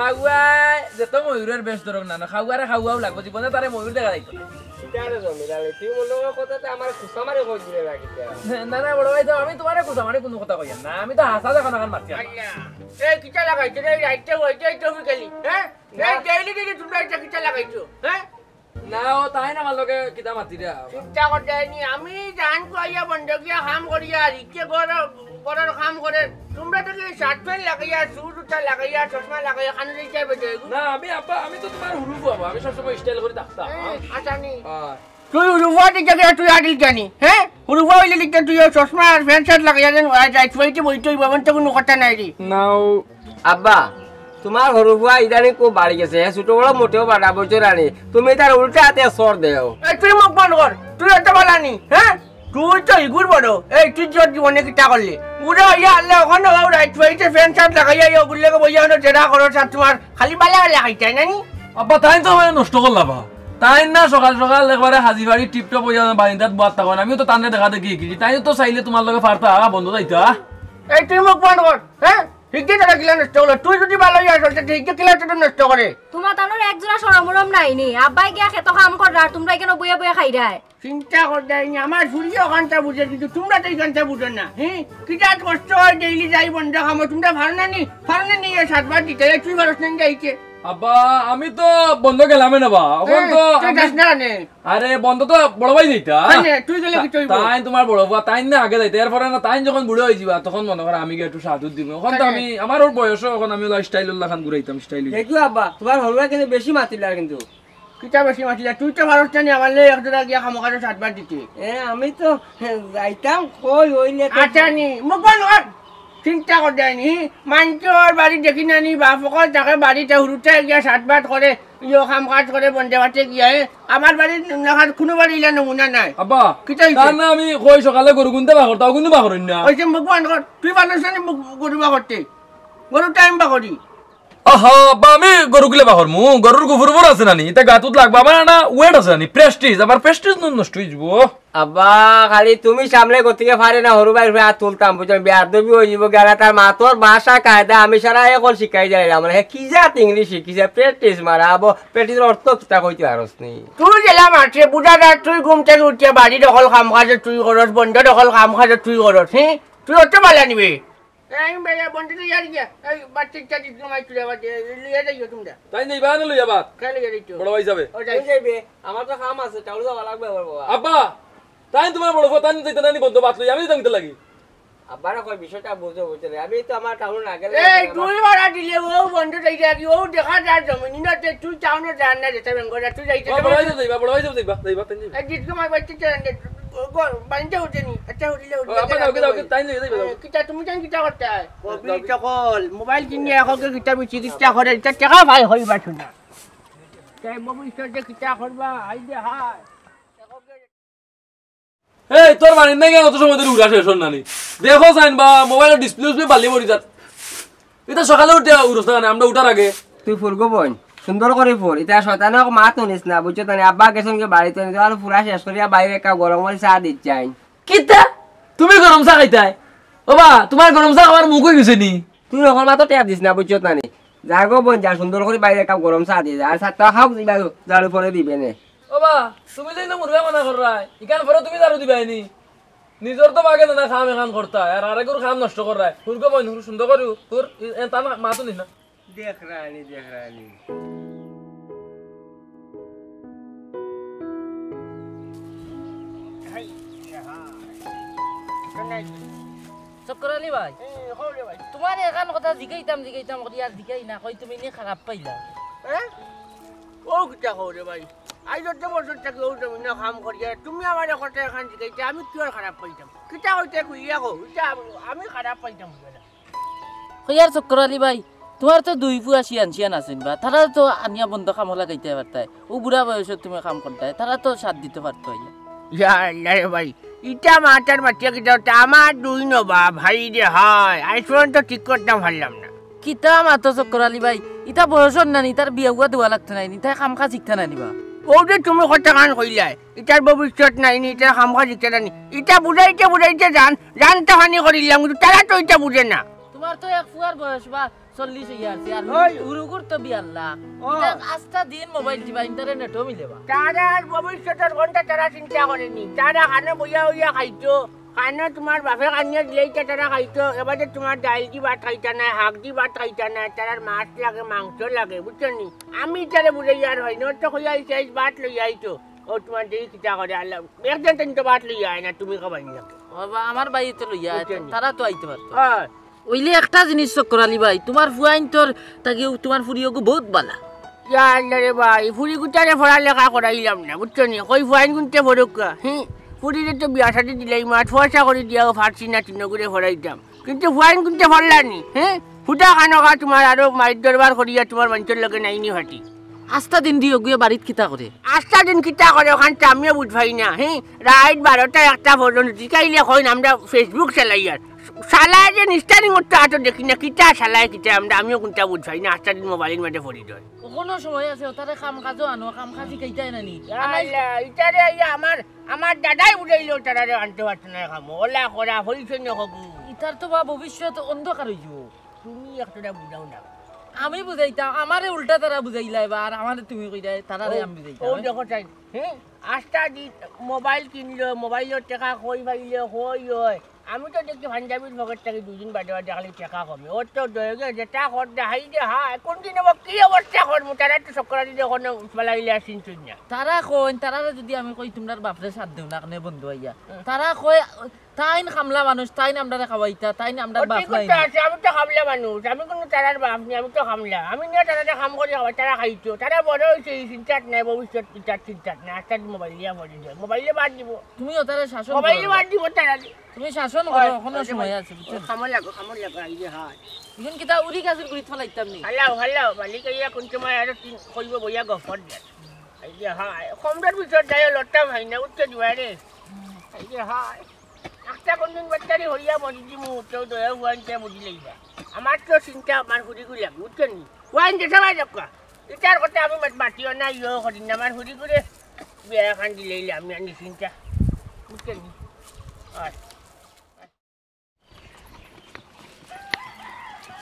খাওয়াই যে তো ময়ূরের বেশ ধরক না খাওয়ারে খাওয়াও লাগবে জীবনে তারে ময়ূর দেখা যাইতো সিটারে জমিদারে তুই মনে কথাতে আমার কুসামারে কই দিলে রাখিতে না না বড় ভাই তো আমি তোমারে কুসামারে কোনো কথা কইয়া না আমি তো হাসা দেখা না মারছি আল্লাহ এই কিটা লাগাইছো রে রাইতে হইতে তুমি গেলি হ্যাঁ এই ডেইলি ডেইলি তোমরা এটা কিটা লাগাইছো হ্যাঁ না ও তাই না আমার লগে কিতা মাতি রে চিন্তা করতে নি আমি জান কইয়া বন্ধকিয়া কাম করিয়া রিকে বড় কাম করে তোমরা তো কি শার্ট প্যান্ট লাগাইয়া সুটটা লাগাইয়া চশমা লাগাইয়া খানে যাইতে বেজে না আমি আপা আমি তো তোমার হুরু বাবা আমি সব সময় স্টাইল করে থাকতাম আচ্ছা নি তুই হুরুফা দিকে তুই আদিল জানি হ্যাঁ হুরুফা হইলে লিখতে তুই চশমা আর প্যান্ট শার্ট লাগাইয়া দেন রাইট বইতে বাবন তো কোনো কথা নাই রে নাও আব্বা তোমার হরুফুয়া ইদানি খুব বাড়ি গেছে ছোট বড় মোটেও বাড়া বইছো রানি তুমি তার উল্টা হাতে সর দেও তুই মুখ বন্ধ কর তুই এত বালানি হ্যাঁ তুই তো ইগুর বড় এই তুই তোর জীবনে কিটা করলি উড়া ইয়া আল্লাহ ওখানে রাইট বইতে প্যান্ট শার্ট লাগাইয়া ওগুলোকে বইয়া জেরা করো আর তোমার খালি বালা লাগাইতে নানি আব্বা তাই তো মানে নষ্ট করলাবা তাই না সকাল সকাল একবারে হাজি বাড়ি টিপটপ হইয়া বারিন্দাত বাত থাকুন আমিও তো তান্ডে দেখা দেখি গিয়েছি তাই তো চাইলে তোমার লগে পারতা বন্ধু যাইতা এই তুই মুখ বন্ধ কর হ্যাঁ ঠিকই টাকা কিলা নষ্ট হলো তুই যদি ভালো ইয়া চলতে ঠিকই কিলা তো নষ্ট করে তোমার তানোর একজনা সরমরম নাই নি আব্বাই গিয়া খেতো কাম কর আর তোমরা কেন বইয়া বইয়া খাই রায় চিন্তা করতে আমার সূর্য ওখানটা বুঝে কিন্তু তোমরা তো এইখানটা বুঝো না হ্যাঁ কিটা কষ্ট হয় ডেইলি যাই বন্ধ খামো তোমরা ভালো না নি 7 বার দিতে তুই ভালো না যাইছে আব্বা আমি তো বন্ধ গেলামে না বা এখন তো আরে বন্ধ তো বড় ভাই যাইতা তুই গেলে কি তুই তাই তোমার বড় বাবা তাই না আগে যাইতা এরপরে না তাই যখন বুড়ো হয়ে যাবা তখন মনে করে আমি একটু সাধু দিব এখন তো আমি আমার ওর বয়স এখন আমি স্টাইল উল্লাহ খান ঘুরাইতাম স্টাইল দেখো আব্বা তোমার হরুয়া কিন্তু বেশি মাতিলা কিন্তু কিটা বেশি মাতিলা তুই তো ভালো না আমার লে একজোড়া গিয়া খামো কাটো 7 বার দিতে আমি তো যাইতাম কই হইলে আচ্ছা নি মুখ বন্ধ কর চিন্তা করতে নি মানুষের বাড়ি দেখি নানি বাপকল তাকে বাড়িতে হুরুতে গিয়া 7 বার করে ইয়ো কাম কাজ করে বন্ধে বাটে গিয়া আমার বাড়ির নাখার কোনো বাড়ি ইলা নমুনা নাই আব্বা কিটা না আমি কই সকালে গরু গুনতে বা করতাও কিন্তু বা করেন না ওই যে মুখ বন্ধ কর তুই মানুষ না গরু বা করতে গরু টাইম বা করি আহা বা আমি গরু গুলে বা করমু গরুর গোবর বড় আছে নানি এটা গাতুত লাগবা আমার না ওয়েট আছে নানি প্রেস্টিজ আবার প্রেস্টিজ নষ্ট হই যাব আব্বা খালি তুমি সামনে গতিকে পারে না হরু ভাই আর তুলতাম বুঝছেন বেয়াদবি হয়ে যাব গেলা তার মাতর ভাষা কায়দা আমি সারা এখন শিখাই যাই আমরা কি জাত ইংলিশ শিখিছে প্র্যাকটিস মারা আবো প্র্যাকটিসের অর্থ কিতা কইতে পারছ নি তুই গেলা মাঠে বুঝা তুই ঘুম থেকে উঠিয়া বাড়ি দখল কাম কাজে তুই করস বন্ধ দখল কাম কাজে তুই করস হ্যাঁ তুই অত ভালো নিবি এই বেয়া বন্ধ তো ইয়ার গিয়া এই বাচ্চা দিত মাই তুই আবার লিয়ে যাইও তোমরা তাই নেই বা না লইয়া বাত খালি গেলি তো বড় ভাই যাবে ও যাইবে আমার তো কাম আছে চাউল যাওয়া লাগবে বাবা আব্বা তাই তোমার বড় কথা তাই যাইতা নানি বন্ধ বাত লই আমি তো লাগি আব্বারা কই বিষয়টা বুঝো বুঝছেন আমি তো আমার টাউন না গেলে এই তুই বাড়া দিলে ও বন্ধ যাই যাবি ও দেখা যা জমিন না তুই চাও না জান না যেতে বেঙ্গরা তুই যাইতে বড় ভাই যাইবা বড় ভাই যাইবা তাই যাইবা এই জিতকে মাই বাচ্চা চান বানতে উঠেনি আচ্ছা উঠলে আব্বা ওকে তাই যাইবা কিটা তুমি জান কিটা করতে হয় কবি চকল মোবাইল কিনে এখকে কিটা আমি চিকিৎসা করে এটা টাকা ভাই হইবা শুনা তাই ভবিষ্যতে কিটা করবা আই দে হাই এই তোর মানে নাই কেন অত সময় ধরে উড়া শেষ হন নানি দেখো সাইন বা মোবাইলের ডিসপ্লে বালি পড়ি যাত এটা সকালে উঠে উড়ছ না আমরা উঠার আগে তুই ফুরগো বোন সুন্দর করে ফুর এটা শয়তানক মাত নিস না বুঝছো তানি আব্বা গেছন কে বাড়িতে নিতে আর পুরা শেষ করিয়া বাইরে কা গরম করে চা দিচ্ছাই কিতা তুমি গরম চা খাইতাই বাবা তোমার গরম চা খাবার মুখ হয়ে গেছে নি তুই এখন মাত্র ট্যাপ দিস না বুঝছো তানি যাগো বোন যা সুন্দর করে বাইরে কা গরম চা দিয়ে আর সাতটা খাও দিবা জাড়ু পরে দিবে নে বাবা তুমি যাই না মুরগা মানা কর রাই ইকান পরে তুমি জারু দিবাইনি নিজর তো বাগে না খাম এখান করতা আর আরেকর খাম নষ্ট কর রাই ফুরগো বই নুর সুন্দর করু তোর তা মাতো নি না দেখ রানি চক্করালি ভাই তোমার এখান কথা জিগাইতাম আর জিগাই না কই তুমি নি খারাপ পাইলা ও কিটা করে ভাই আই যত বছর থেকে ও তুমি না কাম করিয়া তুমি আমার কথা এখান জিগাইতে আমি কি আর খারাপ পাইতাম কিটা হইতে কইয়া কো আমি খারাপ পাইতাম কইয়ার চক্করালি ভাই তোমার তো দুই ফুয়া শিয়ান আছেন বা তারা তো আনিয়া বন্ধ কাম লাগাইতে পারতাই ও বুড়া বয়সে তুমি কাম করতাই তারা তো সাথ দিতে পারতো রে ভাই ইটা মাটার বাচ্চা কিটা আমার দুই নবা ভাই রে হয় আইফোন তো ঠিক করতাম পারলাম না কিতা মাতো চক্করালি ভাই ইটা বয়সর নানি তার বিয়া গুয়া দেওয়া লাগতো নাই নি তাই কাম কাজ শিখতে নানি বা ও যে তুমি কথা কান কইলাই ইটার ভবিষ্যৎ নাই নি ইটার কাম কাজ শিখতে নানি ইটা বুঝাইতে জানতে হানি করিলাম কিন্তু তারা তো ইটা বুঝে না তোমার তো এক ফুয়ার বয়স বা 40,000 আছে আর ওই। উরুগুর তো 42 লাখ ও। এটা আস্তা দিন মোবাইল টিপা ইন্টারনেটও মিলেবা তারা ভবিষ্যতের ঘন্টা তারা চিন্তা করেনি তারা খানে বইয়া হইয়া খাইতো খানে তোমার বাপে কানিয়া দিলেইটা তারা খাইতো এবারে তোমার ডাইল দি ভাত খাইতা নাই শাক দি ভাত খাইতা নাই তারার মাছ লাগে মাংস লাগে বুঝছো নি আমি তারে বুঝাই আর হয় না তো কইয়া আইছে ভাত লই আইতো ও তোমার দেরি কিতা করে আল্লাহ একদিন তিন তো ভাত লই আয় না তুমি খাবাই না বাবা আমার বাড়িতে লইয়া বুঝছেন। তারা তো আইতে পারতো হয় ওইলে একটা জিনিস চক্কর আলী ভাই তোমার ফুয়াইন তোর তাকে তোমার ফুরিয়োগো বহুত বালা ইয়া আল্লাহ রে ভাই ফুরি গুটারে পড়ালেখা করাইলাম না বুঝছো নি কই ফাইন গুনতে পড়ুকা ফুরিরে তো বিয়া শাদি দিলাই মাছ পয়সা করে দিয়াও ফাটছি না তিন করে পড়াইতাম কিন্তু ফাইন গুনতে পারলানি ফুটা কানকা তোমার আরো মাইর দরবার করিয়া তোমার মানুষের লগে নাইনি ফাটি আস্তা দিন দিয়ে গিয়ে বাড়িত কিতা করে আস্তা দিন কিতা করে ওখান আমিও বুঝবাই না রাত 12টা 1টা পর্যন্ত জিকাইলে কইন আমরা ফেসবুক চালাই আর চালায় যে নিস্তারিং করতে আতো দেখি না কিতা চালায় কিতা আমিও কোনটা বুঝবাই না আস্তা দিন মোবাইলের মধ্যে পড়ি যায় কোনো সময় আছে তারে কাম কাজও আনো কাম কাজি কেইটাই নানি ইটারে আমার দাদাই বুঝাইলো তারারে আনতে পারছে না খামো ওলা করা হইছে না হবু ইতার তো বা ভবিষ্যৎ অন্ধকার হয়ে যাব তুমি একটা বুঝাও না আমি বুঝাইতাম আমারে উল্টা তারা বুঝাইলাই বা আর আমারে তুমি কইলাই তারারে আমি ও বুঝাইতাম দেখো চাই আস্তা দি মোবাইল কিনলো মোবাইলের টাকা কই পাইলে কই হয় আমি তো দেখি পাঞ্জাবির পকেট থেকে 2 দিন বাদে বাদে খালি টাকা কমে ওর তো দয়ে যেটা কর দেখাই যে হ্যাঁ কোন দিন কি অবস্থা করবো তারা তো চক্করা দিতে ওখানে পালাইলে আসিন না তারা কই তারারে যদি আমি কই তোমরার বাপরে সাথ দেও না কেন বন্ধু আইয়া তারা কই তাইন খামলা মানুষ তাইন আমরারে খাওয়াইতা তাইন আমরার বাপ নাই আমি তো খামলা মানুষ আমি কোনো তারার বাপ নেই আমি তো খামলা আমি নিয়ে তারা খাম করে খাওয়াই তারা খাইতো তারা বড় হয়েছে চিন্তাত নাই ভবিষ্যৎ চিন্তাত নাই আস্তে মোবাইল দিয়া ভরে যায় মোবাইলে বাদ দিব তুমিও তারে শাসন মোবাইলে করো বাদ দিব তারা তুমি শাসন করো কোনো সময় আছে বুঝছো খামল লাগো এই যে হয় এখন কিতা উড়ি গাছের গুড়িত ফেলাইতাম নি হ্যালো মালিক ইয়া কোন সময় আর কইব বইয়া গফর দেন এই যে হয় কমদার ভিতর যায় লটটা ভাই না উঠতে দিবা রে এই যে হয় একটা কোনদিন বাচ্চারি হইয়া মরি দিমু তো দয়া হুয়ানতে বুঝি লইবা আমার তো চিন্তা আমার হুড়ি গুলি লাগবে উঠছেন নি হুয়ান যে সবাই যাকা এটার কথা আমি মাতিও না ইয়ে করি না আমার হুড়ি করে বিয়া খান দিলেই আমি আনি চিন্তা উঠছেন নি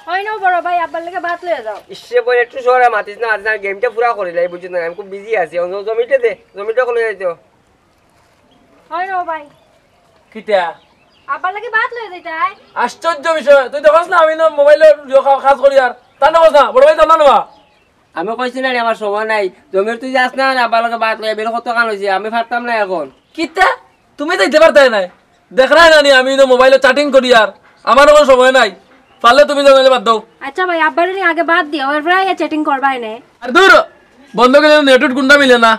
হয় না বড় ভাই আব্বার লাগে ভাত লয়ে যাও ইসে বলে একটু শহরে মাতিস না আজ গেমটা পুরা করিলাই বুঝছিস না আমি খুব বিজি আছি জমিটা দে জমিটা কলে যাইতো হয় না ভাই কিতা আব্বার লাগে ভাত লয়ে যাইতাই আশ্চর্য বিষয় তুই দেখছ না আমি না মোবাইলে কাজ করি আর তা না না বড় ভাই জানা না আমি কইছি না রে, আমার সময় নাই জমির তুই যাস না আবার লগে বাদ লইয়া বের কত কান হইছে আমি পারতাম না এখন কিতা তুমি যাইতে পারতাই নাই দেখ না নি আমি না মোবাইলে চ্যাটিং করি আর আমার কোনো সময় নাই পারলে তুমি জানালে বাদ দাও আচ্ছা ভাই আব্বার নি আগে ভাত দিও এরপর আইয়া চ্যাটিং করবাই না আর দূর বন্ধ করে নেটওয়ার্ক গুন্ডা মিলে না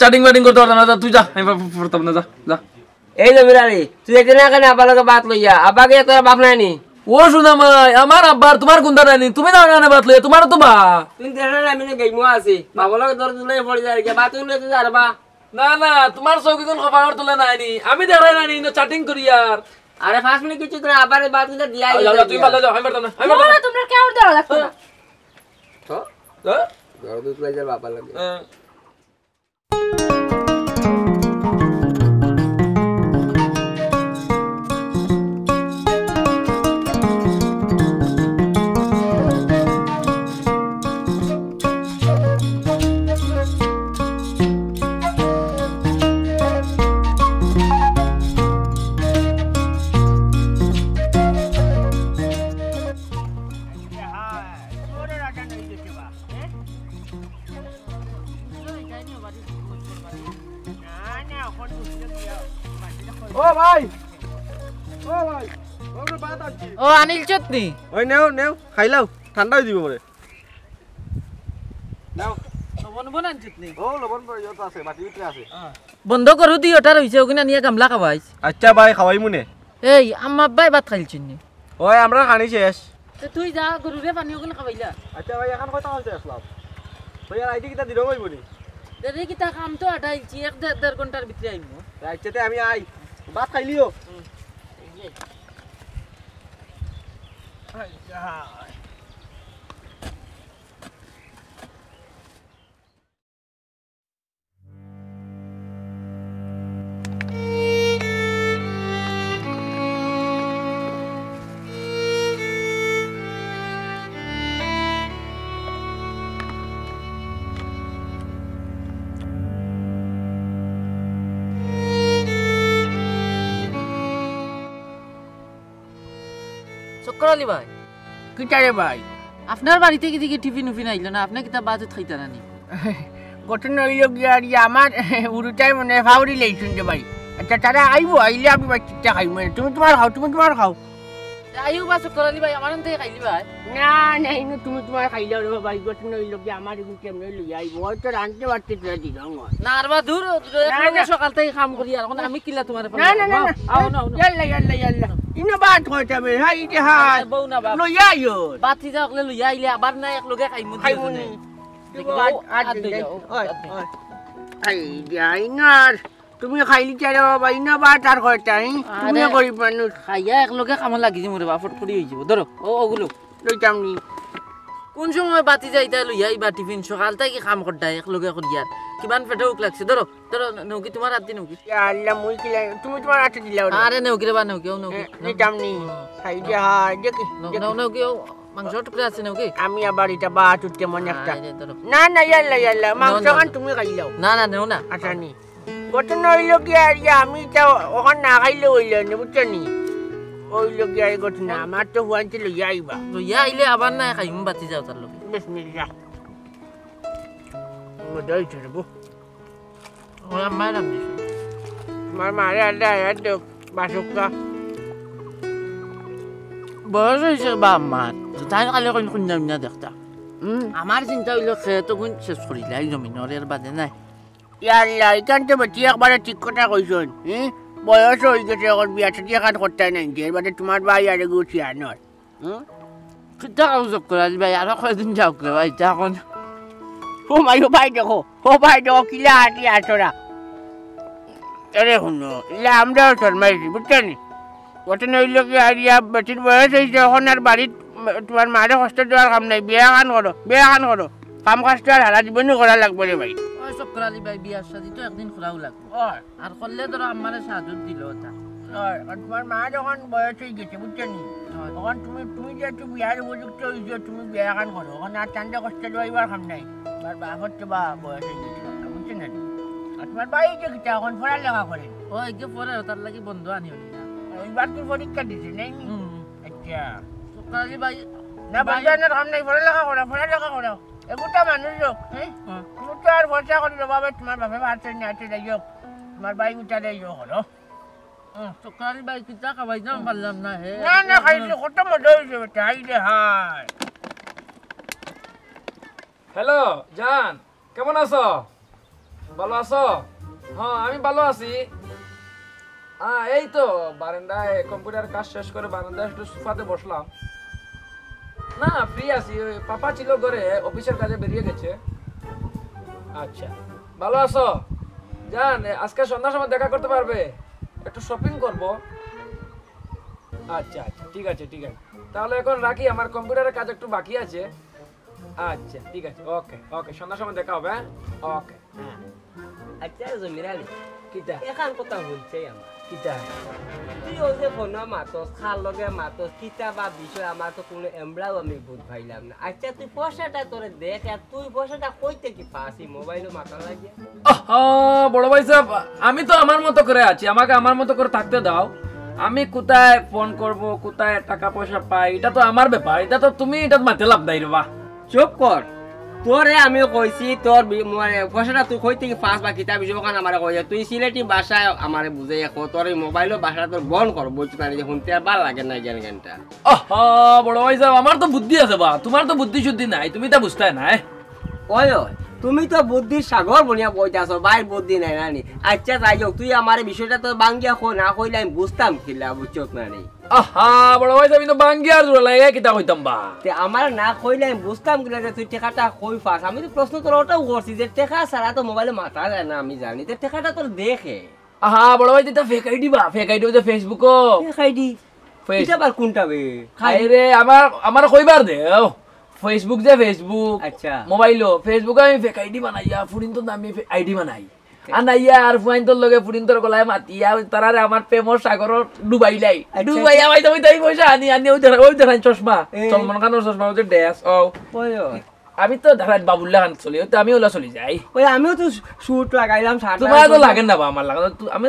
চ্যাটিং ব্যাটিং করতে পারতাম না তুই যা আমি পারতাম না যা যা এই জমির আলী তুই দেখতে না কেন আবার লগে বাদ লইয়া আব্বাকে তোর বাপ নাই নি ও শোনা মাই আমার আব্বার তোমার গুন্ডা নাই তুমি না না বাতলে তোমার তো বা তুই দেখ না আমি গেমো আছি বাবা লগে তোর তুলে পড়ি যায় কে বাত তুলে তুই আরবা না না তোমার চৌকি কোন খবর তুলে নাই নি আমি দেখাই নাই নি চ্যাটিং করি আর আরে 5 মিনিট কিছু তোর আবার বাত তুলে দিয়াই তুই পারলে যাও আমি পারতাম না আমি পারতাম বড় তোমরা কেউ দেওয়া লাগতো না তো না ঘর দুধ লই যা বাবা লাগে ও ভাই ওর বাত আছি ও আনিল চটনি ওই নেও খাইলাও ঠান্ডা হয়ে দিব মরে নাও লবণ বনান চটনি ও লবণ পড়ে যত আছে বাটি ভিতরে আছে বন্ধ করু দি ওটার হইছে ওখানে নিয়ে গামলা খাওয়াইছ আচ্ছা ভাই খাওয়াই মুনে এই আম্মা আব্বাই ভাত খাইছেন নি ওই আমরা খানি শেষ তো তুই যা গরুরে পানি ওখানে খাওয়াইলা আচ্ছা ভাই এখন কয়টা হইছে আসলাম ভাই আর আইডি কিটা দিরো হইব নি দেরি কিতা কাম তো আটাইছি 1.5 ঘন্টার ভিতরে আইমু আচ্ছাতে আমি আই ভাত খাইলিও চক্কর আলী ভাই কিটারে ভাই আপনার বাড়িতে কি দিকে টিফিন উফিন আইলো না আপনি কিতা বাজেট খাইতা নানি ঘটনা হইল গিয়া আর আমার উরুটাই মনে ফাউরি লেইছুন যে ভাই আচ্ছা তারা আইবো আইলে আমি বাচ্চা খাইব তুমি তোমার খাও আইও বা চক্কর আলী ভাই আমার থেকে খাইলি ভাই না না ইনো তুমি তোমার খাইলে রে ভাই ঘটনা হইল গিয়া আমার এগুলো কেমনে লই আইবো হয়তো রানতে পারতে দিল না আর বা দূর সকাল থেকে কাম করি আর আমি কিলা তোমার না ইয়াল্লা ইনো বাত হইতা বে হাই দে হাই বউ না বাপ লই আইও বাতি যাকলে লই আইলে আবার না এক লগে খাইমু খাইমুনি আই যাইনার তুমি খাইলি চারে বাবা ইনো বাত আর হইতা তুমি গরিব মানুষ খাইয়া এক লগে কাম লাগি মোরে বাপট করি হই যাব ধরো ওগুলো লইতামনি কোন সময় বাতি যাইতা লই আইবা টিফিন সকাল থেকে কাম করতা এক লগে করিয়া কিমান পেটে উক লাগছে ধরো নৌকি তোমার হাত দি নৌকি আল্লাহ মুই কিলা তুমি তোমার হাতে দিলাও আরে নৌকি রে বা নৌকি নৌকি লইতামনি খাই দে হাই দেখি নৌকি মাংস টুকরা আছে নৌকি আমি আবার এটা বাত উঠতে মনে একটা ধরো না ইয়াল্লা মাংস খান তুমি খাইলাও না নেও না আচ্ছা নি ঘটনা হইল কি আর আমি তো ওখান না খাইলে হইল না বুঝছো নি হইল কি আর ঘটনা আমার তো হুয়ানতে লইয়া আইবা লইয়া আইলে আবার না খাইমু বাতি যাও তার লগে বিসমিল্লাহ মদাই চড়বো ও আমার নাম দিছো আমার মারে আল্লাহ এত বাসুকা বয়স হয়েছে বা আমার তাই কালে কোন নাম না দেখতা আমার চিন্তা হইল খেয়ে কোন শেষ করিলে এই জমিনের এর বাদে নাই ইয়াল্লা এখান তো বেটি একবারে ঠিক কথা কইছন বয়স হয়ে গেছে এখন বিয়া সাথে এখন করতে নাই এর বাদে তোমার ভাই আর গুছি আনর কিতা কাউজক করা ভাই আর কয়দিন যাও করে ভাই এখন ও ভাই দেখো কিলা হাতি আসরা আরে শুনো ইলা আমরাও শর্মাইছি বুঝছেন ঘটনা হইল কি আরিয়া বেটির বয়স হয়েছে এখন আর বাড়িত তোমার মারে কষ্ট দেওয়ার কাম নাই বিয়া খান করো কাম কাজটা আর হারা জীবনই করা লাগবে রে ভাই ওই চক্কর আলী ভাই বিয়ার সাথে তো একদিন খোলাও লাগবে আর করলে ধরো আমারে সাহায্য দিল ওটা তোমার মা যখন বয়স হয়ে গেছে বুঝছেন তখন তুমি যে একটু বিয়ার উপযুক্ত হয়েছো তুমি বিয়া খান করো ওখানে আর টান্ডা কষ্ট দেওয়ার কাম নাই তোমার বাপর তো বা বয়স হয়ে গেছে বুঝছেন না আর তোমার ভাই যে কিটা এখন পড়ালেখা করেন ওই যে পরে তার লাগি বন্ধু আনি হলি না এইবার তুই পরীক্ষা দিছে নাই আচ্ছা চক্কর আলী ভাই না বন্ধু আনার কাম নাই পড়ালেখা করো এগুটা মানুষ লোক তুমি তো আর ভরসা করি বাবা তোমার বাপে ভাত না যাই হোক তোমার ভাই উঠা দেয় হলো চক্কর আলী ভাই কিতা খাবাই না পারলাম না হে না খাইছি কত মজা হয়েছে বেটা হাই রে হাই হ্যালো জান কেমন আছো ভালো আছো হ্যাঁ আমি ভালো আছি এই তো বারান্দায় কম্পিউটার কাজ শেষ করে বারান্দায় একটু সোফাতে বসলাম না ফ্রি আছি পাপা ছিল ঘরে অফিসের কাজে বেরিয়ে গেছে আচ্ছা ভালো আছো জান আজকে সন্ধ্যার সময় দেখা করতে পারবে একটু শপিং করব আচ্ছা ঠিক আছে তাহলে এখন রাখি আমার কম্পিউটারের কাজ একটু বাকি আছে আচ্ছা ঠিক আছে ওকে সন্ধ্যার সময় দেখা হবে ওকে আচ্ছা জমির আলী কিটা এখান কথা হইছে আমার কিটা তুইও যে ফোন মাতস খার লগে মাতস কিতা বা বিষয় আমার তো কোনো এমরাও আমি বুঝ পাইলাম না আচ্ছা তুই পয়সাটা তোরে দেখ আর তুই পয়সাটা কইতে কি পাসি মোবাইলে মাথা লাগিয়ে বড় ভাই সাহেব আমি তো আমার মতো করে আছি আমাকে আমার মতো করে থাকতে দাও আমি কোথায় ফোন করব কোথায় টাকা পয়সা পাই এটা তো আমার ব্যাপার এটা তো তুমি এটা মাথা লাভ দাই রে বাহ চুপ কর তোরে আমি কইছি তোর পয়সাটা তুই কই থেকে পাস বা কিতাব বিষয় ওখানে আমার কইছে তুই সিলেটি ভাষায় আমার বুঝাই এখন তোর এই মোবাইলের ভাষাটা তোর বন্ধ কর বলছি না যে শুনতে আর ভালো লাগে না জ্ঞানটা বড় ভাই সাহেব আমার তো বুদ্ধি আছে বা তোমার তো বুদ্ধি শুদ্ধি নাই তুমি তা বুঝতে না ওই তুমি তো বুদ্ধির সাগর বনিয়া বইতাছ ভাই বুদ্ধি নাই নানি আচ্ছা যাই হোক তুই আমার বিষয়টা তো বাঙ্গিয়া কই না কইলে আমি বুঝতাম কিলা বুঝছত না রে বড় ভাই সাহেব তো বাঙ্গিয়া জোড়া লাগে কিতা কইতাম বা তে আমার না কইলে আমি বুঝতাম কিলা যে তুই টাকাটা কই পাস আমি তো প্রশ্ন তোর ওটাও করছি যে টাকা ছাড়া তো মোবাইলে মাথা যায় না আমি জানি তে টাকাটা তোর দেখে বড় ভাই এটা ফেক আইডি বা ফেক আইডি যে ফেসবুক খাইডি এটা আবার কোনটা বে খাই রে আমার কইবার দে ফেসবুক যে ফেসবুক আচ্ছা মোবাইলো ফেসবুকে আমি ফেক আইডি বানাইয়া ফুরিন তো আমি আইডি বানাই আনাইয়া আর ফুয়াইন তোর লগে ফুরিন তোর গলায় মাতিয়া তারারে আমার প্রেমর সাগর ডুবাইলাই ডুবাইয়া ভাই তুমি তাই পয়সা আনি ওই ধরান চশমা সলমান খানের চশমা হচ্ছে ড্যাশ ও আমি তো ধারাত বাবুল্লা খান চলি তো আমি ওলা চলি যাই ওই আমিও তো শুট লাগাইলাম শার্ট তোমার তো লাগে না বা আমার লাগে আমি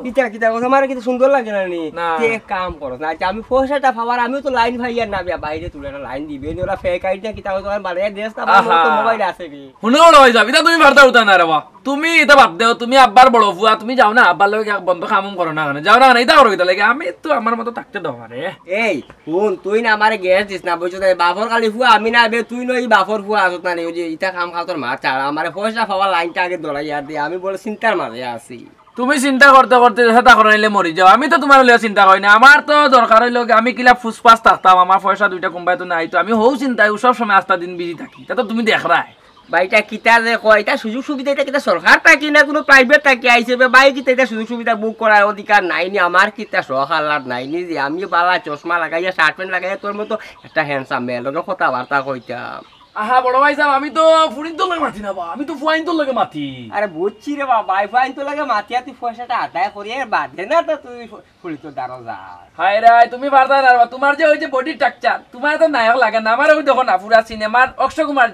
কিতা কিতা কথা আমার কিন্তু সুন্দর লাগে না নি না। তুই এক কাম করো না আমি পয়সাটা পাবার আমিও তো লাইন ভাইয়ার না বাইরে তুলে না লাইন দিবে নি ওরা ফেক আইডিয়া কিতা কথা বাড়াই দেশ না আমার মোবাইল আছে কি শুনে বড় হয়ে যাবি তুমি ভারতা উঠা না রে বা তুমি এটা বাদ দেও তুমি আব্বার বড় ফুয়া তুমি যাও না আব্বার লগে বন্ধ কাম করো না যাও না এটা করো এটা লাগে আমি তো আমার মতো থাকতে দাও আরে এই শুন তুই না আমারে গ্যাস দিস না বুঝছো বাফর কালি ফুয়া আমি না বে তুই নই বাফর ফুয়া আসত না ওই যে ইটা কাম খাওয়ার মা চাড়া আমারে পয়সা পাওয়ার লাইনটা আগে ধরাই আর দে আমি বলে চিন্তার মাঝে আছি তুমি চিন্তা করতে করতে সেটা করাইলে মরি যাও আমি তো তোমার লিয়ে চিন্তা করি না আমার তো দরকার হইলো আমি কিলা ফুসফাস থাকতাম আমার পয়সা দুইটা কোম্পানি তো নাই তো আমি হও চিন্তায় সব সময় আস্তা দিন বিজি থাকি তা তো তুমি দেখ রায় বাইটা কিতা যে কয় এটা সুযোগ সুবিধা এটা কিতা সরকার থাকি না কোনো প্রাইভেট থাকি আইছে বাই কিতা এটা সুযোগ সুবিধা বুক করার অধিকার নাই নি আমার কিতা সহালার নাই নি যে আমি বালা চশমা লাগাইয়া শার্ট প্যান্ট লাগাইয়া তোর মতো একটা হ্যান্ডসাম মেয়ে লগে কথাবার্তা কইতাম আহা বড় ভাই সাহেব আমি তো ফুরিন তো লাগে মাতি না বা আমি তো ফুয়াইন তো লাগে মাতি আরে বুঝছি রে বাবা বাইফাইন তো লাগে মাতিয়া তুই পয়সাটা আদায় করিয়ে বাদে না তো তুই ফুলি তো দাঁড়ো যা হায় রাই তুমি পারতা না বা তোমার যে ওই যে বডি স্ট্রাকচার তোমার তো নায়ক লাগে না আমার ওই দেখো না পুরা সিনেমার অক্ষয় কুমার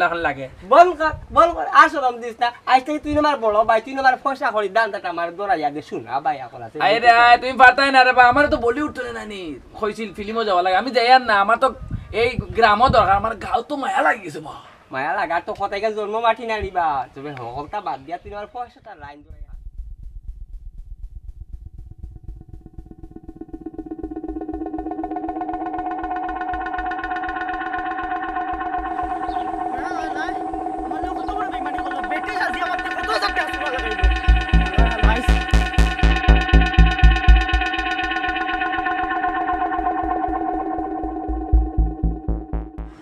এখন লাগে বল কর আসলাম দিস না আজ থেকে তুই আমার বড় ভাই তুই আমার পয়সা করি দানটা আমার দৌড়াইয়া দে শুনা ভাই এখন আছে হায় রাই তুমি পারতাই না রে বা আমার তো বলিউড তো নানি হইছিল ফিল্মও যাওয়া লাগে আমি যাই আর না আমার তো এই গ্রামও দরকার আমার গাঁও তো মায়া লাগি গেছে মা মায়া লাগা তো কথাইকে জন্ম মাটি নাড়িবা তুমি হকলটা বাদ দিয়া তুই আমার পয়সাটা লাইন দৌড়াইয়া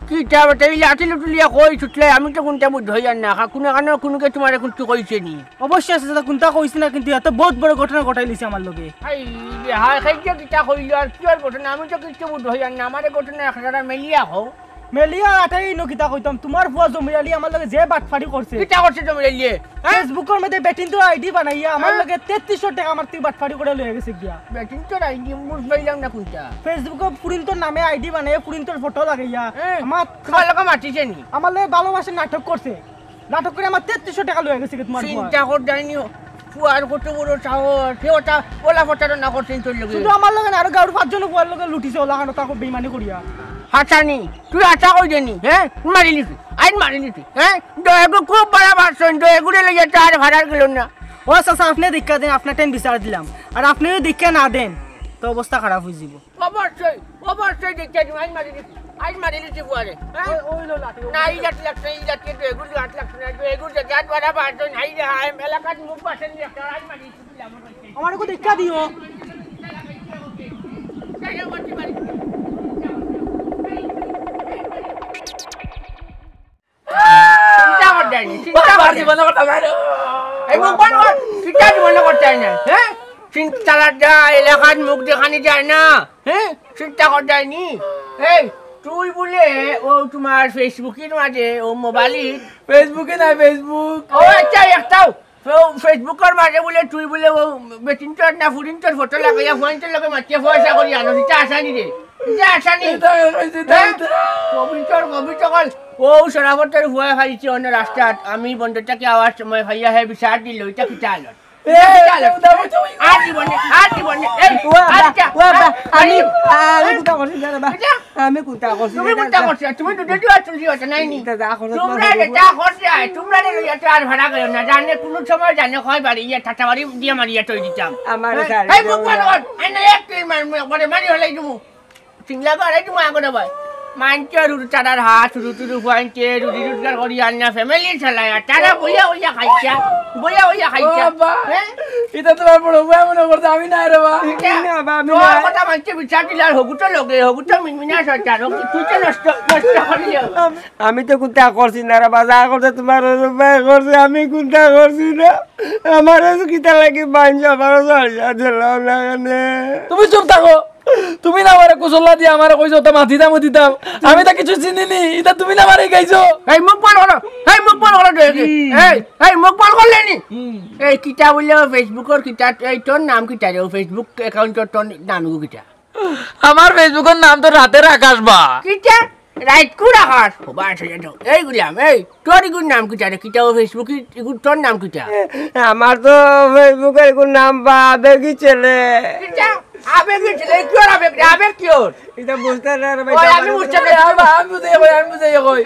কিটা বেটা এই লাঠি লুটুলিয়া কই ছুটলে আমি তো কোনটা বুঝ হই আর না কোনো কারণে কোনোকে তোমার এখন তুই কইছে নি অবশ্যই আছে দাদা কোনটা কইছ না কিন্তু এত বহুত বড় ঘটনা ঘটাই লিছে আমার লগে হাই হাই খাইছে কিটা কইল আর কি আর ঘটনা আমি তো কিছু বুঝ হই আর না আমারে ঘটনা একটা মেলিয়া হও মেলিয়া আটাই নকিতা কইতাম তোমার ফুয়া জমিরালি আমার লগে যে বাটফাড়ি করছে কিটা করছে তুমি রেলিয়ে ফেসবুকের মধ্যে বেটিং তো আইডি বানাইয়া আমার লগে 3300 টাকা আমার তুই বাটফাড়ি করে লয়ে গেছে গিয়া বেটিং তো রাই দি মুজ পাইলাম না কোনটা ফেসবুকে পুরিন্তর নামে আইডি বানাইয়া পুরিন্তর ফটো লাগাইয়া আমার তোমার লোক মাটিছে নি আমার লগে ভালোবাসা নাটক করছে নাটক করে আমার 3300 টাকা লয়ে গেছে তোমার ফুয়া চিন্তা কর যাইনি ফুয়ার কত বড় চাওয়ার কেওটা ওলা ফটার না করছেন তোর লগে শুধু আমার লগে না আর গাড়ি পাঁচজন ফুয়ার লগে লুটিছে ওলা কারণে তাকে বেইমানি করিয়া হাসানি তুই আশা কই দেনি হ্যাঁ মারিলি তুই আইন মারিলি তুই হ্যাঁ দয়াগো খুব বড় ভাষণ দয়াগুড়ে লেগে তার ভাড়ার গেল না ও চাচা আপনি দীক্ষা দেন আপনার টাইম বিচার দিলাম আর আপনিও দীক্ষা না দেন তো অবস্থা খারাপ হয়ে যাব অবশ্যই দেখতে তুমি আইন মারিলি তুই ফুয়ারে না এই জাতি লাগছে এই জাতি দয়াগুড়ি হাত লাগছে না দয়াগুড়ি জাত বড় ভাষণ হাই রে হাই এলাকার মুখ বাসেন একটা আইন মারিলি তুই আমারও দীক্ষা দিও চিন্তা কর যায়নি চিন্তা কর জীবন কথা ভাই এই মুখ বন্ধ কর চিন্তা জীবন করতে হয় না হ্যাঁ চিন্তা চালা যায় এলাকার মুখ দেখানি যায় না হ্যাঁ চিন্তা কর যায়নি এই তুই বলে ও তোমার ফেসবুকের মাঝে ও মোবাইল ফেসবুকে নাই ফেসবুক ও আচ্ছা একটাও ফেসবুকের মাঝে বলে তুই বলে ও বেটিনটার না ফুরিনটার ফটো লাগাইয়া ফোনটার লগে মাটিয়ে পয়সা করি আনো এটা আসানি রে এটা আসানি কবিতা ও সরাবতের ভয় খাইছে অন্য রাস্তাত আমি বন্ধুটাকে আওয়াজ সময় ভাইয়া হে বিচার দিল এটা কি চাল কোনো সময় জানে হয় বাড়ি ঠাটা বাড়ি দিয়ে মারিয়া তৈরি দিতাম মারি হলে চিংলা করে তুমি আগতে ভাই মানছে রুটি চারার হাত রুটি রুফাইছে রুটি রোজগার করি আনা ফ্যামিলি চালায় তারা বইয়া খাইছা এটা তোমার বড় ভাই মনে করতে আমি না রে বা তোর কথা মানছে বিচার দিলে আর হগুটো লগে হগুটো মিনমিনা সরকার তুই তো নষ্ট করিলি আমি তো কোনটা করছি না রে বাজা করতে তোমার ভাই করছে আমি কোনটা করছি না আমার কিতা লাগে বাইঞ্জা আমার সারিয়া দিলাম না তুমি চুপ থাকো তুমি না আমারে কুশলা দিয়ে আমারে কইছো তা মাথি দাম দিতাম আমি তো কিছু চিনিনি এটা তুমি না আমারে গাইছো এই মুখ বল হলো এই মুখ বল করলেনি এই কিতা বললে ফেসবুকের কিতা এই তোর নাম কিতা রে ফেসবুক অ্যাকাউন্টের তোর নাম কিতা আমার ফেসবুকের নাম তো রাতের আকাশ বা কিতা রাইট কুড়া খাস হবা আছে তো এই গুলাম এই তোর ইগুর নাম কিটা রে কিটা ফেসবুকে ইগুর তোর নাম কিটা আমার তো ফেসবুকের কোন নাম বা আবেগই ছেলে কিটা আবেগ ছেলে কি আর আবেগ কি ওর এটা বুঝতে না রে ভাই ওই আমি বুঝতে আমি বুঝে কই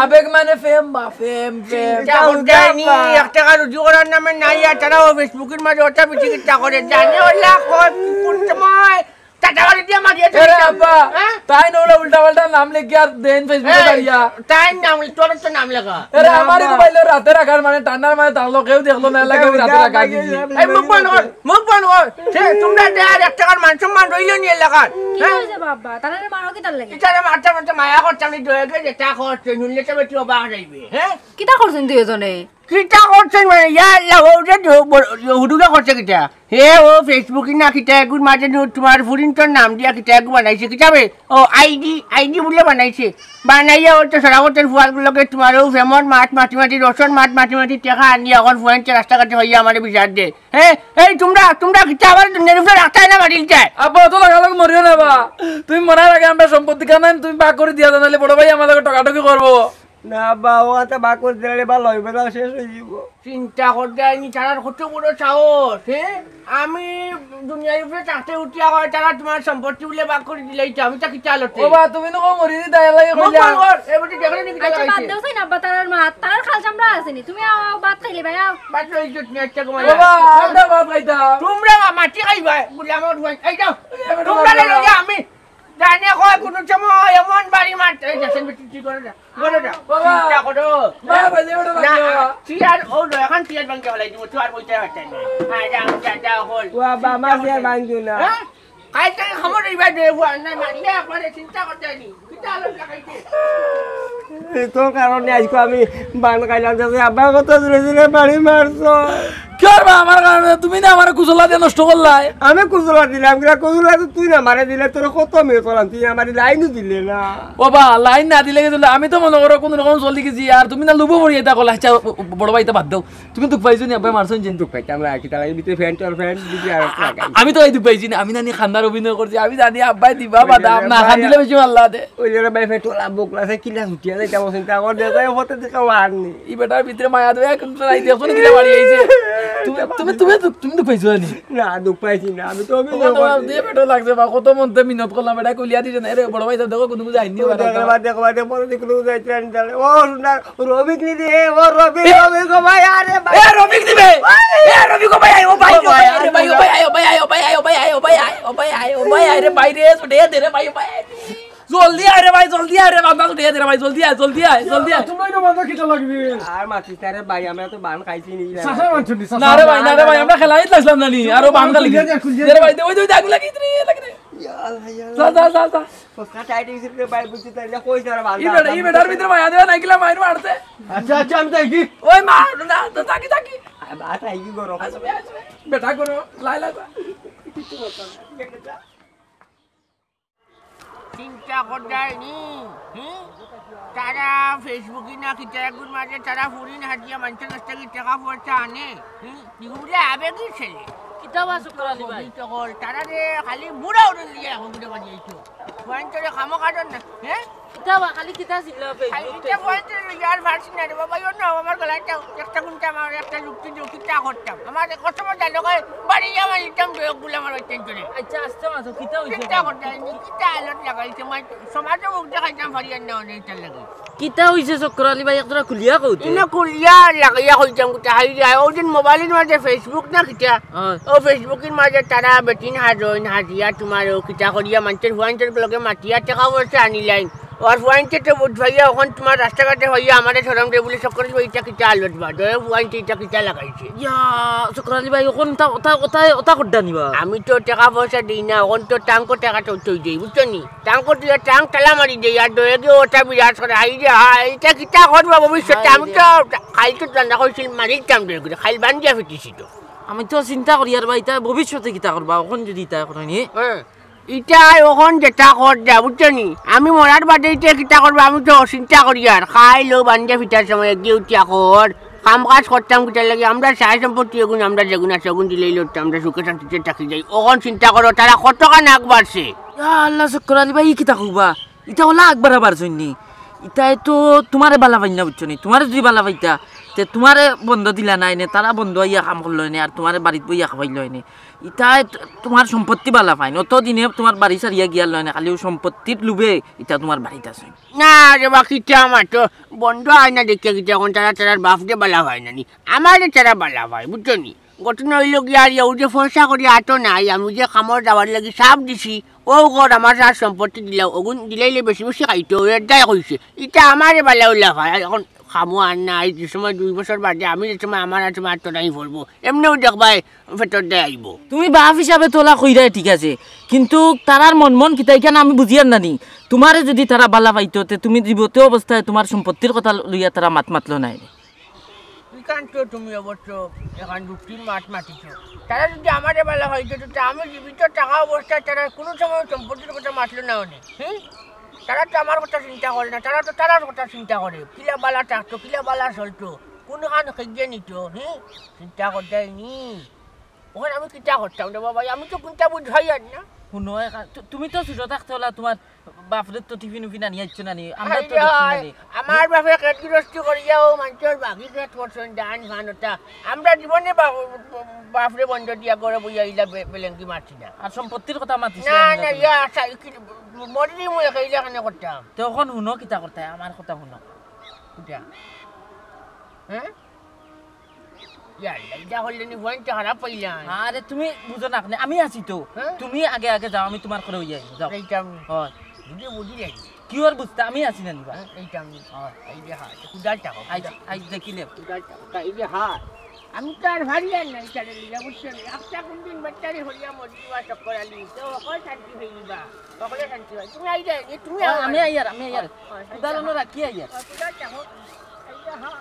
আবেগ মানে ফেম বা ফেম জানি একটা কারো জোড়ার নামে নাই আর তারা ফেসবুকের মাঝে ওটা পিছিয়ে কিটা করে জানি ওলা কোন সময় টাটাবাড়ি দিয়ে মারিয়ে আরে আব্বা তাই না উল্টা পাল্টা নাম লিখে আর দেন ফেসবুকে দাঁড়িয়া তাই নাম তোর তো নাম লেখা আরে আমার তো বাইলে রাতে রাখার মানে ঠান্ডার মানে তাহলে কেউ দেখলো না লাগে রাতে রাখা এই মুখ বন্ধ কর তোমরা আর একটা কার মান সম্মান রইল নি এলাকার কি হইছে বাবা তারা মারো কি তার লাগে ইচারে মারতে মায়া করতাম নি দয়াকে যেটা করছে নুনলে তো বেটি অবাক যাইবে হ্যাঁ কিটা করছেন তুই এজনে কিটা করছেন মানে ইয়াল্লা ও যে হুডুলা করছে কিটা হে ও ফেসবুকে না কিটা এগুন মাঝে তোমার ফুরিনটার নাম দিয়া কিটা এগু বানাইছে কিটাবে ও আইডি বলে বানাইছে বানাইয়া ও তো সরাবতের ফুয়ালগুলোকে তোমার ও ফেমন মাটি রসন মাটি টেকা আনি এখন ফুয়ানছে রাস্তাঘাটে হইয়া আমার বিচার দে হ্যাঁ এই তোমরা কিটা আবার নেরুফে রাস্তায় না বাড়িল চায় আব্বা তো লাগালাগ মরিও না বা তুমি মরার আগে আমরা সম্পত্তি কানান তুমি ভাগ করে দিয়া জানালে বড় ভাই আমাদের টকাটকি করবো না বাবা তা বাক করে দিলে ভালো হইবে না শেষ হয়ে যাব চিন্তা করতে আইনি তারার কত বড় সাহস হ্যাঁ আমি দুনিয়ার উপরে চাকতে উঠিয়া হয় তারা তোমার সম্পত্তি বলে ভাগ করে দিলেই তো আমি তাকে চালতে ও বা তুমি নো মরি দি দায় লাগে কইলা এবারে দেখলে নি আচ্ছা বাদ দেও সাইন আব্বা তারার মা তারার খাল চামড়া আসেনি তুমি বাদ খাইলে ভাই বাচ্চা ইজ্জত নিয়ে একটা ও কমাই বা আমরা বাপ খাইতা তোমরা মাটি খাইবা বলে আমার এই যাও তোমরা লগে আমি জানে কয় কোন সময় এমন বাড়ি মারতে যাচ্ছেন বেটি কি করে না বলে দাও চিন্তা করো বা বাজে ওটা না লাগে চিয়ার ও এখন চিয়ার বাঙ্কে বলাই দিব তুই আর বইতে পারতে না হ্যাঁ যাও হল ও বাবা আমার আর বান্ধু না হ্যাঁ কাইতে খবর দিবা দে না মারিয়া পরে চিন্তা করতে নি কিটা আলো লাগাইতে তোর কারণে আজকে আমি বান খাইলাম যাতে আব্বা কত জোরে জোরে বাড়ি মারছো কি করবা আমার কারণে তুমি না আমার কুশলা দিয়ে নষ্ট করলাই আমি কুজলা দিলাম কুজলা তো তুই না মারে দিলে তোর কত মেয়ে চলাম তুই আমার লাইনও দিলে না ও বা লাইন না দিলে কিন্তু আমি তো মনে করো কোন রকম চলি গেছি আর তুমি না লুবো পড়ি এটা কলা আচ্ছা বড় ভাই এটা বাদ দাও তুমি দুঃখ পাইছো নি আব্বা মারছো নি দুঃখ পাইতে আমরা কি তার ভিতরে ফ্যান দিবি আর লাগাই আমি তো এই দুঃখ পাইছি না আমি জানি খান্দার অভিনয় করছি আমি জানি আব্বাই দিবা বাদা না খান দিলে বেশি আল্লাহ দে ওই যে ভাই ফেটো লাভ ক্লাসে কিলা ছুটিয়া যাই তেমন চিন্তা কর দেখো হতে দেখা আরনি ই বেটার ভিতরে মায়া দেবে কোন রাই দেখো নি কিলা বাড়ি আইছে তুমি দুঃখ পাইছো নি না দুঃখ পাইছি না আমি তো তোমার দিয়ে পেটো লাগছে বা কত মনতে মিনত করলাম এটা কইলিয়া দিছে না রে বড় ভাই দেখো কোনো যাইনি দেখো পরে দেখলো যাইতেন তাহলে ও না রবিক নি দে ও রবি গো ভাই আরে ভাই এ রবিক দিবে এ রবি গো ভাই আয় ও ভাই আরে ভাই ও ভাই আয় ও ভাই আয় ও ভাই আয় ও ভাই আয় ও ভাই আয় ও ভাই আয় ও ভাই আয় রে ভাই রে ছুটে দে রে ভাই ও ভাই জলদি আয় রে ভাই জলদি আয় রে বাবা ছুটে দে রে ভাই জলদি আয় তোমার তো বান্ধা কিটা লাগবে আর মাছি তারে ভাই আমরা তো বান খাইছি নি সাসা মানছনি না রে ভাই আমরা খেলাই লাগলাম না নি আরো বান্দা লাগি দে রে ভাই দে ওই আগুন লাগি রে লাগি রে যা ফসকা টাইট হইছে রে ভাই বুঝছি তাই না কই তার বান ই বেটার ভিতরে মায়া দেওয়া নাই কিলা মাইর মারতে আচ্ছা আমি তাই কি ওই মার না তো তাকি বাত আই কি গরো বেটা করো লাই লাগা চিন্তা করতে নি তারা ফেসবুকে না কিটা এগুন মাঝে তারা ফুরিন হাতিয়া মানুষের কাছ থেকে টাকা পয়সা আনে এগুলো আবেগই ছেলে কিতাবা শুক্রালি ভাই তারা রে খালি বুড়া উড়ন দিয়ে এখন গুলো বানিয়েছো পয়েন্টরে খামো কাটন না হ্যাঁ কিতাবা খালি কিতা ছিল খালিটা পয়েন্টরে ইয়ার ভার্সি না রে বাবা ইও না আমার গলাটা একটা গুনটা আমার একটা লুকটি দিয়ে কিটা করতাম আমার কষ্টমর জানো কই বাড়ি আমার ইটাম গুলো আমার টেনশনে আচ্ছা আস্তে মাথা কিতা হইছে কিটা করতে কিটা আলোট লাগাইছে মই সমাজে মুখ দেখাইতাম ফারিয়ান না অনেক তার লাগে কিতা হইছে শুক্রালি ভাই একদরা খুলিয়া কইতে ইনা কুলিয়া লাগাইয়া কইতাম কিটা হাই যায় ও দিন মোবাইলের মাঝে ফেসবুক না কিটা ও ফেসবুকের মাঝে তারা বেটিন হাজিয়া তোমার কিটা করিয়া মানুষের হুয়াঞ্চের লগে মাতিয়া টাকা পয়সা আনিলাইন আর হুয়াঞ্চে তো উঠবাইয়া ওখান তোমার রাস্তাঘাটে হইয়া আমাদের সরম টেবুলে সকল ওইটা কিটা আলোট বা দয়ে হুয়াঞ্চে এটা কিটা লাগাইছে ইয়া শুক্রালি ভাই ওখান ওটা কড্ডা নিবা আমি তো টাকা পয়সা দিই না ওখান তো টাঙ্কো টাকাটা উঠই দেই বুঝছো নি টাঙ্কো দিয়ে টাঙ্ক তালা মারি দেই আর দয়ে গিয়ে ওটা বিরাট করে হাই যে এইটা কিটা করবা ভবিষ্যতে আমি তো খাইল তো রান্না করছিল মারিতাম দয়ে খাইল বান্ধিয়া ফেটিছি তো আমি তো চিন্তা করি আর ভাই তা ভবিষ্যতে কিতা করবা ওখান যদি তা কথা নি ইটা ওখান যেটা কর যা বুঝছো নি আমি মরার বাদে ইটা কিটা করবো আমি তো চিন্তা করি আর খাই লো বান্ধিয়া ফিটার সময় গিয়ে উঠিয়া কর কাম কাজ করতাম কিটার লাগে আমরা সাই সম্পত্তি এগুন আমরা যেগুন আছে ওগুন দিলেই লড়তাম আমরা সুখে শান্তিতে থাকি যাই ওখান চিন্তা করো তারা কত টাকা নাক বাড়ছে আল্লাহ শুক্রালি ভাই কিতা করবা ইটা ওলা একবার আবার জন্যি ইটাই তো তোমারে বালা পাই না বুঝছো নি তোমারে যদি বালা পাইতা তে তোমারে বন্ধ দিলা নাই নে তারা বন্ধ ইয়া কাম করলো নে আর তোমারে বাড়িত বইয়া খাবাইল নে ইটাই তোমার সম্পত্তি বালা পাই অত দিনে তোমার বাড়ি সারিয়া গিয়া লয় না খালি সম্পত্তির লুবে ইটা তোমার বাড়িতে আছে না রে বা কিটা আমার তো বন্ধ হয় না দেখে কিটা এখন তারার বাপ দিয়ে বালা হয় না নি আমার তারা বালা হয় বুঝছো নি ঘটনা হইল গিয়া আর ও যে ফর্সা করি আটো নাই আমি যে কামড় যাবার লাগি সাপ দিছি ও ঘর আমার আর সম্পত্তি দিলা ওগুন দিলাইলে বেশি বেশি খাইতো এটাই কইছে এটা আমারে বালা উল্লা ভাই এখন খামো আর নাই যে সময় 2 বছর বাদে আমি যে সময় আমার আর তোমার তো নাই বলবো এমনিও দেখবাই ভেতর দিয়ে আইব তুমি বাপ হিসাবে তোলা কইরাই ঠিক আছে কিন্তু তারার মন কিতাই কেন আমি বুঝিয়ার নানি তোমারে যদি তারা বালা পাইতো তে তুমি জীবতে অবস্থায় তোমার সম্পত্তির কথা লইয়া তারা মাতলো নাই তো তুমি অবশ্য এখন দুটির মাঠ মাতিছ তারা যদি আমারে বেলা হইতো তো আমি জীবিত টাকা অবস্থায় তারা কোনো সময় সম্পত্তির কথা মাতলো না অনেক তারা তো আমার কথা চিন্তা করে না তারা তো তারার কথা চিন্তা করে কিলা বালা থাকতো কিলা বালা চলতো কোনখান খেয়ে নিত চিন্তা করতে নি ওখানে আমি কিতা করতাম রে বাবা আমি তো কোনটা বুঝাই আর না শুনো তুমি তো ছোট থাকতে হলা তোমার বাপরে তো টিফিন উফিন আনি আইছো নানি আমার বাপে কেট গৃহস্থী করিয়াও মানুষের বাকি কেট করছেন ডান ভানটা আমরা জীবনে বাপরে বন্ধ দিয়া করে বইয়া ইলা বেলেঙ্কি মারছি না আর সম্পত্তির কথা মাতিস না না ইয়া মরি মুই এইলা কেন করতাম তখন শুনো কিতা করতে আমার কথা শুনো কুটা হ্যাঁ ইয়াল্লা হলে নি ভয়টা খারাপ পাইলা আরে তুমি বুঝো না আমি আছি তো তুমি আগে আগে যাও আমি তোমার করে হইয়া যাও এইটা হয় বুঝি কি আর বুঝতে আমি আছি না নিবা এইটা এই যে হা কুদাল টাকা আই দেখিলে কুদাল টাকা এই যে হা আমি তো আর ভারী আর নাই তাহলে লিলা বুঝছেন একটা কোন দিন বাচ্চারে হলিয়া মরিবা চক্কর আলি তো কই শান্তি হইবা সকলে শান্তি হয় তুমি আই যাই তুমি আমি আইয়ার উদাহরণ রাখি আইয়ার কুদাল টাকা এই যে হা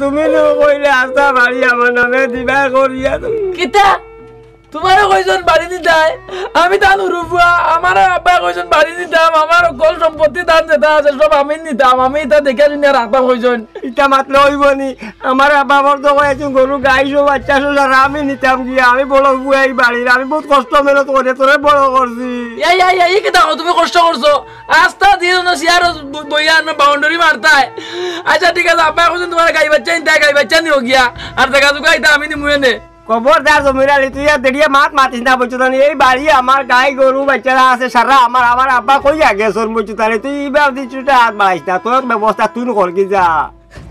তুমি কইলে আস্তা বাড়ি আমার নামে দিবা করিয়া কিতা তোমার কয়জন বাড়ি দিতাই আমি তান উরুফুয়া আমার আব্বা কয়জন বাড়ি দিতাম আমার কল সম্পত্তি দান যেটা আছে সব আমি নিতাম আমি তা দেখে শুনে রাখতাম কয়জন ইটা মাতলে হইবনি আমার বাবার তো কয়েছে গরু গাই সব বাচ্চা সব আমি নিতাম গিয়া আমি বড় বুয়াই বাড়ির আমি বহুত কষ্ট মেহনত করে তোরে বড় করছি এই কিতা তুমি কষ্ট করছো আস্তা দিয়ে না সিয়ার বইয়া বাউন্ডারি মারতাই আচ্ছা ঠিক আছে আব্বা কয়জন তোমার গাই বাচ্চা নিতাই গাই বাচ্চা নিও গিয়া আর দেখা তো গাইতা আমি নিমুয়ে নে খবরদার জমিরালি তুই দেড়িয়ে মাতিস না বলছো তাহলে এই বাড়ি আমার গাই গরু বাচ্চারা আছে সারা আমার আব্বা কই আগে সর বলছো তাহলে তুই এইবার দিচ্ছু হাত বাড়াইস না তোর ব্যবস্থা তুই কর কি যা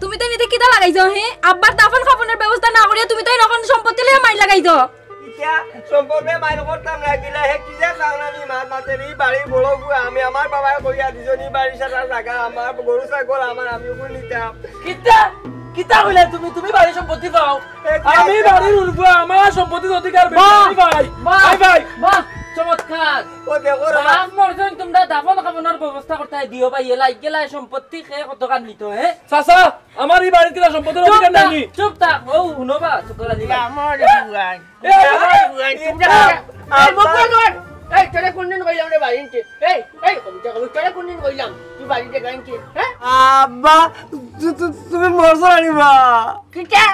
তুমি তো নিতে কিতা লাগাইছো হে আব্বার দাফন খাফনের ব্যবস্থা না করিয়া তুমি তো নখন সম্পত্তি লিয়া মাই লাগাইছো ইটা সম্পর্কে মাইল করতাম লাগিলা হে কি যা কারণে মাত মাতের এই বাড়ি বড় বুয়া আমি আমার বাবা কইয়া দিছনি বাড়ি সারা জায়গা আমার গরু ছাগল আমার আমি ওগুলো নিতাম কিতা কইলা তুমি বাড়ি সম্পত্তি পাও আমি বাড়ির উরফুয়া আমার সম্পত্তির অধিকার বেশি ভাই ভাই বাহ চমৎকার ও দেখো বাপ মরজন তোমরা দাফন খাফনের ব্যবস্থা করতে দিও ভাই এলাই গেলাই সম্পত্তি খেয়ে কত কান নিত হে চাচা আমার এই বাড়িতে সম্পত্তির অধিকার নাই চুপ থাক ও শুনবা চুকরা দিবা আমার বুয়াই এই বকন এই তোরে কোনদিন কইলাম রে বাড়িতে এই কবিতা তোরে কোনদিন কইলাম তুই বাড়িতে গাইছিস হ্যাঁ আব্বা তুমি মরছো আনিবা কিটা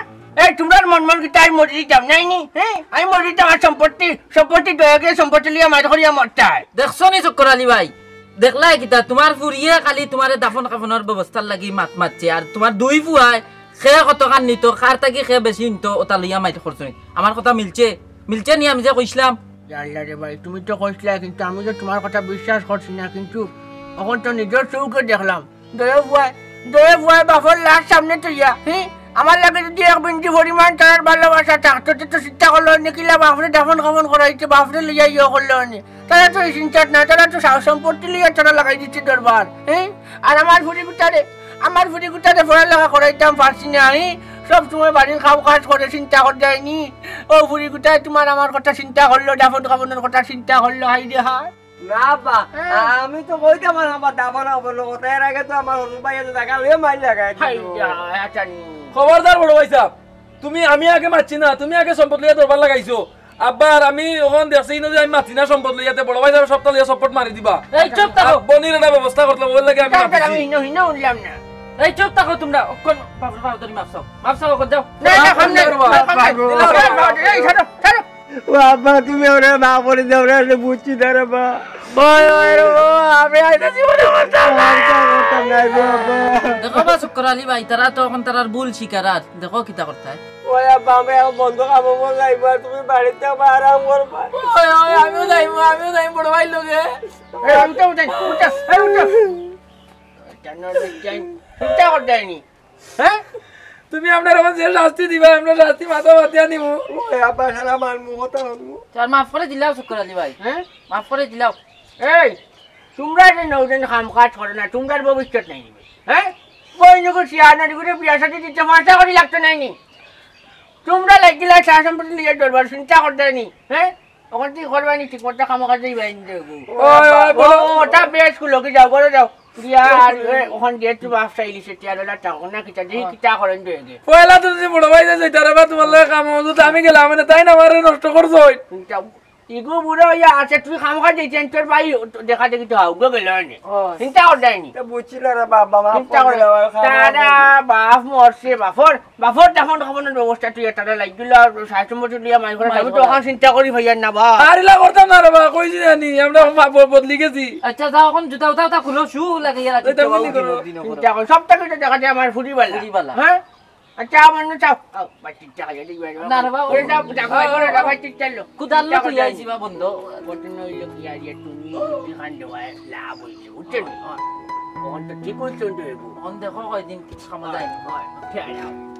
এই তোমার মন কিটা আমি মরি দিতাম নাই নি হ্যাঁ আমি মরি দিতাম আমার সম্পত্তি দয়াকে সম্পত্তি লিয়া মার করিয়া মরতাই দেখছো নি চক্কর আলী ভাই দেখলাই কিতা তোমার ফুরিয়ে খালি তোমার দাফন খাফনের ব্যবস্থার লাগি মাতছে আর তোমার দুই ফুয়ায় খেয়ে কত কান নিত খার থাকি খেয়ে বেশি নিত ওটা লইয়া মাইতে খরচ নি আমার কথা মিলছে নি আমি যে কইছিলাম আল্লাহ রে ভাই তুমি তো কইছিলা কিন্তু আমি তো তোমার কথা বিশ্বাস করছি না কিন্তু এখন তো নিজের চৌকে দেখলাম দয়া ভুয়াই বাপর লাশ সামনে তো ইয়া হ্যাঁ আমার লাগে যদি এক বিন্দু পরিমাণ তার ভালোবাসা থাকতো তো চিন্তা করলো নিকিলা বাপরে দাফন কামন করাইছে বাপরে লিয়া ইয়ে করলো নি তারা তো এই চিন্তা না তারা তো সম্পত্তি লিয়া তারা লাগাই দিচ্ছে দরবার হ্যাঁ আর আমার ফুটি গুটারে পড়ালেখা করাইতাম পারছি না আমি সব সময় বাড়ির খাও কাজ করে চিন্তা করে যায়নি ও ফুটি গুটায় তোমার আমার কথা চিন্তা করলো দাফন কামনের কথা চিন্তা করলো হাই রে হাই না বা আমি তো কইতাম আমার দাফন হবো কথা এর আগে তো আমার হরু ভাই টাকা লয়ে মাইল লাগাই হাই রে হাই আচানি খবরদার বড় ভাই সাহেব তুমি আমি আগে মারছি না তুমি আগে সম্পদ লইয়া দরবার লাগাইছো আব্বার আমি ওখান দেখছি না যে আমি মারছি না সম্পদ লইয়াতে বড় ভাই সাহেব সপ্তাহ লইয়া সপোর্ট মারি দিবা এই চুপ থাকো বনির একটা ব্যবস্থা করলাম ওই লাগে আমি আমি মারছি হিনো উঠলাম না এই চুপ থাকো তোমরা কোন বাপরে বাপ ধরি মাপসাও কর যাও না না খামনে এই ছাড়ো ছাড়ো বাবা তুমি ওরে না করে দাও রে বুঝছি না রে বা বয় রে আমি আইতাছি বলে কথা নাই বাবা দেখো বা শুক্র আলী ভাই তারা তো এখন তারার ভুল স্বীকার আর দেখো কিতা করতে হয় ওই বাবা এখন বন্ধ কাম লাইব তুমি বাড়িতে আরাম করবা আমিও যাই বড় ভাই লগে এই উঠা এই উঠা জানো যাই চিন্তা করতে আইনি হ্যাঁ তুমি আপনার এখন যে শাস্তি দিবা আমরা শাস্তি মাথা মাথা নিব ওই আব্বা সারা মান মুহতা হনু চার মাফ করে দিলাও শুক্র আলী ভাই হ্যাঁ মাফ করে দিলাও এই তোমরা যে নৌজন কাম কাজ করো না তোমরার ভবিষ্যৎ নাই হ্যাঁ বই নগর শিয়ানারি করে বিয়া সাথে দিতে মাসা করি লাগতো নাইনি তোমরা লাগিলা সারা সম্পত্তি লিয়ে দরবার চিন্তা করতে নি হ্যাঁ ওখান থেকে করবানি ঠিক মতো কাম কাজেই বাইন দেবো ওটা বেশ কুলোকে যাও করে যাও দিয়া আর ওখান দিয়ে তো ব্যবসা ইলিশে টিয়ারলা টাকা না কিটা দেখি কিটা করেন দেগে পয়লা তো যে বড় ভাই যাই তারা বা তোমার লাগে কাম হতো আমি গেলাম না তাই না আমারে নষ্ট করছো ইগো বুড়ো ইয়া আছে তুই খাম খা দিয়েছেন তোর ভাই দেখা দেখি তো হাউগো গেল চিন্তা কর যায়নি বুঝছি না রে বাবা মা চিন্তা করে তারা বাপ মরছে বাপর দাফন খাবনের ব্যবস্থা তুই এটা লাগিল সাড়ে সম্পত্তি লিয়া মাই করে যাবো তো ওখান চিন্তা করি ভাইয়ার না বা আরিলা করতাম না রে বা কইছি জানি আমরা বদলি গেছি আচ্ছা যাও এখন জুতা উতা খুলো শু লাগিয়ে রাখি এটা বলি করো চিন্তা কর সব টাকা দেখা যায় আমার ফুরিবালা হ্যাঁ আচ্ছা মানে চাও বাচ্চা টাকা দিই না রে বা ওরে দাও টাকা করে রাখা চিন্তা লো কুদাল্লো তুই আইছি বা বন্ধ বটন হইলো কি আর তুমি খান দেওয়া লাভ হইছে বুঝছেন ওখান তো ঠিক হইছে তো এখন দেখো কয়দিন কামা যায় হয়